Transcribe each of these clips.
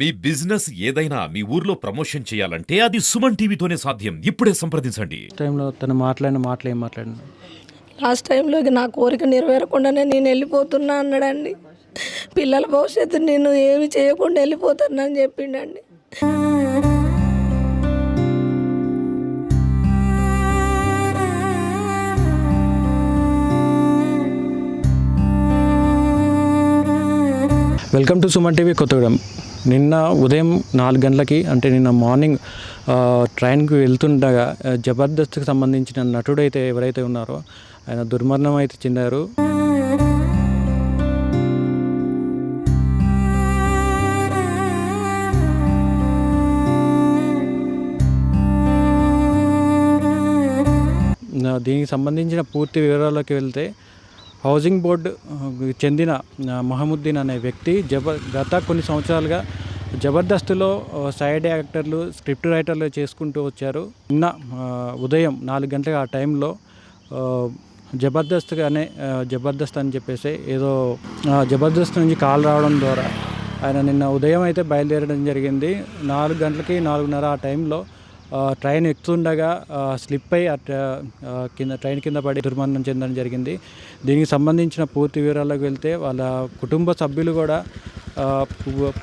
మీ business ఏదైనా మీ ఊర్లో promotion చేయాలంటే అది సుమన్ టీవీతోనే సాధ్యం. ఇప్పుడే సంప్రదించండి. టైంలో తను మాట్లాడిన మాటలు ఏం మాట్లాడిన లాస్ట్ టైంలో ఇక నా కోరిక నెరవేరకుండానే నేను వెళ్ళిపోతున్నా అన్నాడండి. పిల్లల భవిష్యత్తు నేను ఏమి చేయకుండా వెళ్ళిపోతున్నా అని చెప్పిండండి. Welcome to Suman TV Kothagudem. నిన్న ఉదయం 4 గంటలకి అంటే నిన్న మార్నింగ్ ట్రైన్కి వెళ్తుండగా జబర్దస్త్కి సంబంధించిన నటుడు అయితే ఎవరైతే ఉన్నారో ఆయన దుర్మరణం అయితే చెందారు. దీనికి సంబంధించిన పూర్తి వివరాల్లోకి వెళ్తే హౌసింగ్ బోర్డు చెందిన మొహముద్దీన్ అనే వ్యక్తి గత కొన్ని సంవత్సరాలుగా జబర్దస్త్లో సైడ్ యాక్టర్లు స్క్రిప్ట్ రైటర్లు చేసుకుంటూ వచ్చారు. నిన్న ఉదయం 4 గంటలకు ఆ టైంలో జబర్దస్త్ అని చెప్పేసి ఏదో జబర్దస్త్ నుంచి కాల్ రావడం ద్వారా ఆయన నిన్న ఉదయం అయితే బయలుదేరడం జరిగింది. 4 గంటలకి 4:30 ఆ టైంలో ట్రైన్ ఎక్కుతుండగా స్లిప్ అయి ట్రైన్ కింద పడి దుర్మరణం చెందడం జరిగింది. దీనికి సంబంధించిన పూర్తి వివరాల్లోకి వెళ్తే వాళ్ళ కుటుంబ సభ్యులు కూడా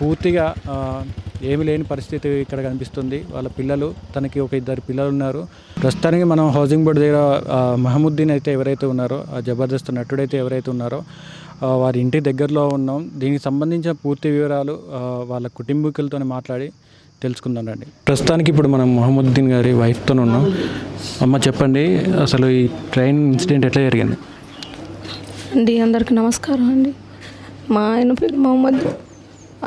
పూర్తిగా ఏమీ లేని పరిస్థితి ఇక్కడ కనిపిస్తుంది. వాళ్ళ పిల్లలు, తనకి ఒక 2 పిల్లలు ఉన్నారు. ప్రస్తుతానికి మనం హౌసింగ్ బోర్డు దగ్గర మొహముద్దీన్ అయితే ఎవరైతే ఉన్నారో, ఆ జబర్దస్త్ నటుడైతే ఎవరైతే ఉన్నారో వారి ఇంటి దగ్గరలో ఉన్నాం. దీనికి సంబంధించిన పూర్తి వివరాలు వాళ్ళ కుటుంబీకులతో మాట్లాడి తెలుసుకుందాం రండి. ప్రస్తుతానికి ఇప్పుడు మనం మొహముద్దీన్ గారి వైఫ్తో ఉన్నాం. అమ్మ చెప్పండి, అసలు ఈ ట్రైన్ ఇన్సిడెంట్ ఎట్లా జరిగింది? అండి, అందరికీ నమస్కారం అండి. మా ఆయన పేరు మొహమ్మద్.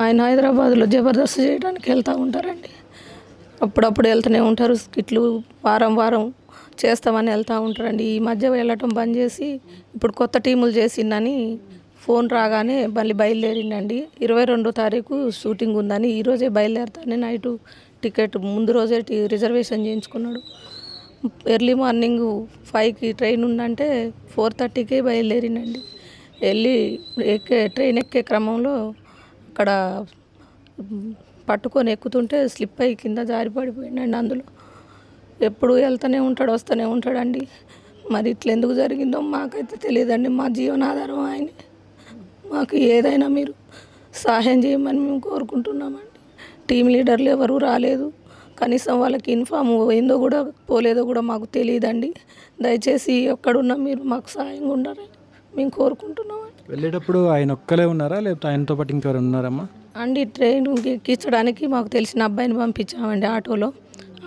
ఆయన హైదరాబాద్లో జబర్దస్త్ చేయడానికి వెళ్తూ ఉంటారండి. అప్పుడప్పుడు వెళ్తూనే ఉంటారు. స్కిట్లు వారం వారం చేస్తామని వెళ్తూ ఉంటారండి. ఈ మధ్య వెళ్ళటం బంద్ చేసి ఇప్పుడు కొత్త టీములు చేసిందని ఫోన్ రాగానే మళ్ళీ బయలుదేరిండండి. 22వ తారీఖు షూటింగ్ ఉందని ఈరోజే బయలుదేరుతానని నైటు టికెట్ ముందు రోజే రిజర్వేషన్ చేయించుకున్నాడు. ఎర్లీ మార్నింగ్ 5కి ట్రైన్ ఉందంటే 4:30కే బయలుదేరిండండి. వెళ్ళి ట్రైన్ ఎక్కే క్రమంలో అక్కడ పట్టుకొని ఎక్కుతుంటే స్లిప్ అయ్యి కింద జారి పడిపోయిందండి. అందులో ఎప్పుడు వెళ్తూనే ఉంటాడు, వస్తూనే ఉంటాడండి. మరి ఇట్లా ఎందుకు జరిగిందో మాకైతే తెలియదండి. మా జీవనాధారం ఆయన. మాకు ఏదైనా మీరు సహాయం చేయమని మేము కోరుకుంటున్నామండి. టీం లీడర్లు ఎవరూ రాలేదు. కనీసం వాళ్ళకి ఇన్ఫామ్ ఏందో కూడా పోలేదో కూడా మాకు తెలియదండి. దయచేసి ఎక్కడున్నా మీరు మాకు సహాయంగా ఉండాలని మేము కోరుకుంటున్నామండి. వెళ్ళేటప్పుడు ఆయన ఒక్కలే ఉన్నారా, లేకపోతే ఆయనతో పాటు ఇంకెవరు ఉన్నారమ్మా? అండి, ట్రైన్ ఎక్కించడానికి మాకు తెలిసిన అబ్బాయిని పంపించామండి ఆటోలో.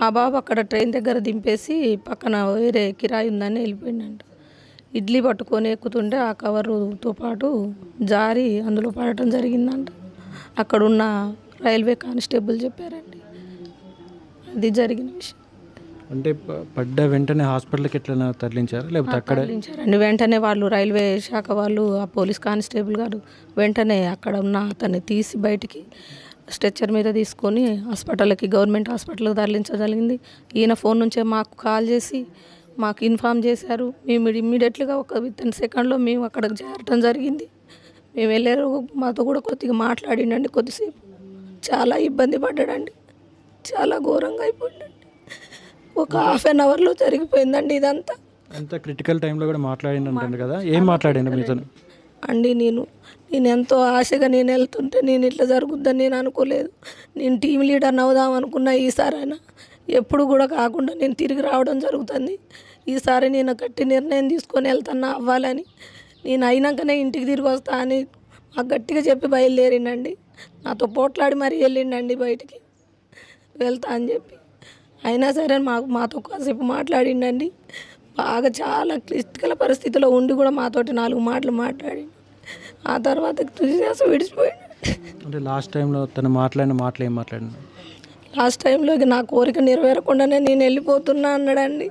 ఆ బాబు అక్కడ ట్రైన్ దగ్గర దింపేసి పక్కన వేరే కిరాయి ఉందని వెళ్ళిపోయిందండి. ఇడ్లీ పట్టుకొని ఎక్కుతుంటే ఆ కవరుతో పాటు జారి అందులో పడటం జరిగిందంట. అక్కడున్న రైల్వే కానిస్టేబుల్ చెప్పారండి. అది జరిగిన విషయం. అంటే పడ్డ వెంటనే హాస్పిటల్కి ఎట్లా తరలించారు, లేకపోతే అక్కడ తరలించారండి. వెంటనే వాళ్ళు రైల్వే శాఖ వాళ్ళు, ఆ పోలీస్ కానిస్టేబుల్ గారు వెంటనే అక్కడ ఉన్న అతన్ని తీసి బయటికి స్ట్రెచ్చర్ మీద తీసుకొని హాస్పిటల్కి, గవర్నమెంట్ హాస్పిటల్కి తరలించగలిగింది. ఈయన ఫోన్ నుంచే మాకు కాల్ చేసి మాకు ఇన్ఫామ్ చేశారు. మేము ఇమ్మీడియట్గా ఒక వితిన్ సెకండ్లో మేము అక్కడికి చేరటం జరిగింది. మేము వెళ్ళారు. మాతో కూడా కొద్దిగా మాట్లాడిండండి. కొద్దిసేపు చాలా ఇబ్బంది పడ్డాడండి. చాలా ఘోరంగా అయిపోయిందండి. ఒక ½ అన్ అవర్లో జరిగిపోయిందండి ఇదంతా. అంత క్రిటికల్ టైంలో కూడా మాట్లాడిండు కదా, ఏం మాట్లాడిండు మీతో? అండి, నేను ఎంతో ఆశగా నేను వెళ్తుంటే నేను ఇట్లా జరుగుద్దని నేను అనుకోలేదు. నేను టీం లీడర్ని అవుదాం అనుకున్నా. ఈసారైనా ఎప్పుడు కూడా కాకుండా నేను తిరిగి రావడం జరుగుతుంది. ఈసారి నేను గట్టి నిర్ణయం తీసుకొని వెళ్తున్నా అవ్వాలని. నేను అయినాకనే ఇంటికి తిరిగి వస్తా అని మాకు గట్టిగా చెప్పి బయలుదేరిండండి. నాతో పోట్లాడి మరీ వెళ్ళిండండి బయటికి వెళ్తా అని చెప్పి. అయినా సరే మాతో కాసేపు మాట్లాడిండండి. బాగా చాలా క్లిష్టికల పరిస్థితిలో ఉండి కూడా మాతోటి 4 మాటలు మాట్లాడి ఆ తర్వాత తుదిశ్వాస విడిచిపోయాడు. అంటే లాస్ట్ టైంలో తను మాట్లాడిన మాటలు ఏం మాట్లాడినా? లాస్ట్ టైంలో ఇక నా కోరిక నెరవేరకుండానే నేను వెళ్ళిపోతున్నా అన్నాడండి.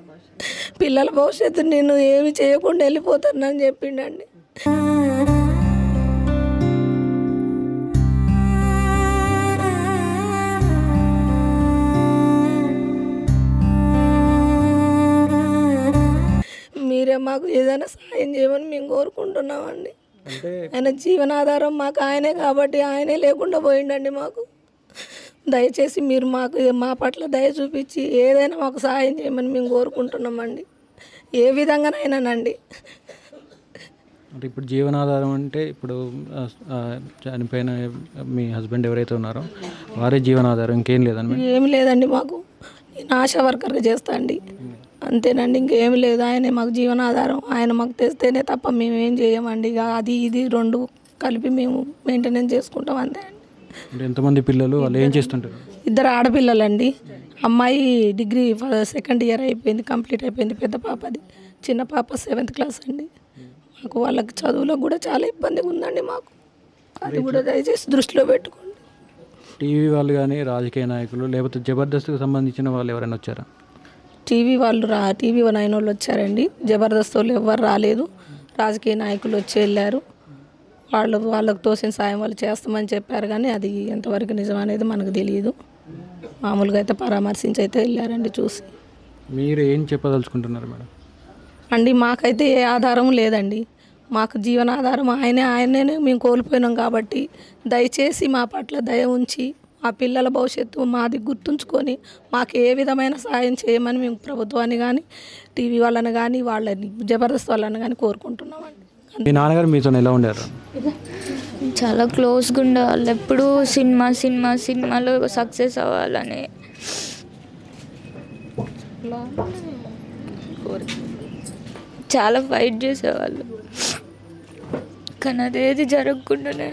పిల్లల భవిష్యత్తు నేను ఏమి చేయకుండా వెళ్ళిపోతున్నా అని చెప్పిండండి. మీరే మాకు ఏదైనా సాయం చేయమని మేము కోరుకుంటున్నామండి. ఆయన జీవనాధారం మాకు ఆయనే కాబట్టి ఆయనే లేకుండా పోయిండండి మాకు. దయచేసి మీరు మా పట్ల దయ చూపించి ఏదైనా మాకు సహాయం చేయమని మేము కోరుకుంటున్నామండి, ఏ విధంగానైనానండి. అంటే ఇప్పుడు జీవనాధారం అంటే ఇప్పుడు చనిపోయిన మీ హస్బెండ్ ఎవరైతే ఉన్నారో వారే జీవనాధారం, ఇంకేం లేదండి? ఏమి లేదండి, మాకు నేను ఆశా వర్కర్గా చేస్తా అండి, అంతేనండి, ఇంకేమి లేదు. ఆయనే మాకు జీవనాధారం, ఆయన మాకు తెస్తేనే తప్ప మేము ఏం చేయమండి. ఇక అది ఇది రెండు కలిపి మేము మెయింటెనెన్స్ చేసుకుంటాం, అంతే అండి. అంటే ఎంతమంది పిల్లలు, వాళ్ళు ఏం చేస్తుంటారు? 2 ఆడపిల్లలండి. అమ్మాయి డిగ్రీ సెకండ్ ఇయర్ అయిపోయింది, కంప్లీట్ అయిపోయింది పెద్ద పాపది. చిన్న పాప 7th క్లాస్ అండి. మాకు వాళ్ళకి చదువులో కూడా చాలా ఇబ్బందిగా ఉందండి మాకు, అది కూడా దయచేసి దృష్టిలో పెట్టుకోండి. టీవీ వాళ్ళు కానీ రాజకీయ నాయకులు లేకపోతే జబర్దస్త్కి సంబంధించిన వాళ్ళు ఎవరైనా వచ్చారా? టీవీ 9 వాళ్ళు వచ్చారండి, జబర్దస్త్ వాళ్ళు ఎవ్వరు రాలేదు. రాజకీయ నాయకులు వచ్చి వెళ్ళారు, వాళ్ళకు తోసిన సాయం వాళ్ళు చేస్తామని చెప్పారు, కానీ అది ఎంతవరకు నిజం అనేది మనకు తెలియదు. మామూలుగా అయితే పరామర్శించి అయితే వెళ్ళారండి చూసి. మీరు ఏం చెప్పదలుచుకుంటున్నారు మేడం? అండి మాకైతే ఏ ఆధారం లేదండి, మాకు జీవనాధారం ఆయనే మేము కోల్పోయినాం కాబట్టి దయచేసి మా పట్ల దయ ఉంచి మా పిల్లల భవిష్యత్తు మాది గుర్తుంచుకొని మాకు ఏ విధమైన సహాయం చేయమని మేము ప్రభుత్వాన్ని కానీ టీవీ వాళ్ళని కానీ వాళ్ళని జబర్దస్త్ వాళ్ళని కానీ కోరుకుంటున్నామండి. మీ నాన్నగారు మీతో ఎలా ఉండారు? చాలా క్లోజ్గా ఉండేవాళ్ళు, ఎప్పుడూ సినిమాలో సక్సెస్ అవ్వాలని చాలా ఫైట్ చేసేవాళ్ళు, కానీ అదేది జరగకుండానే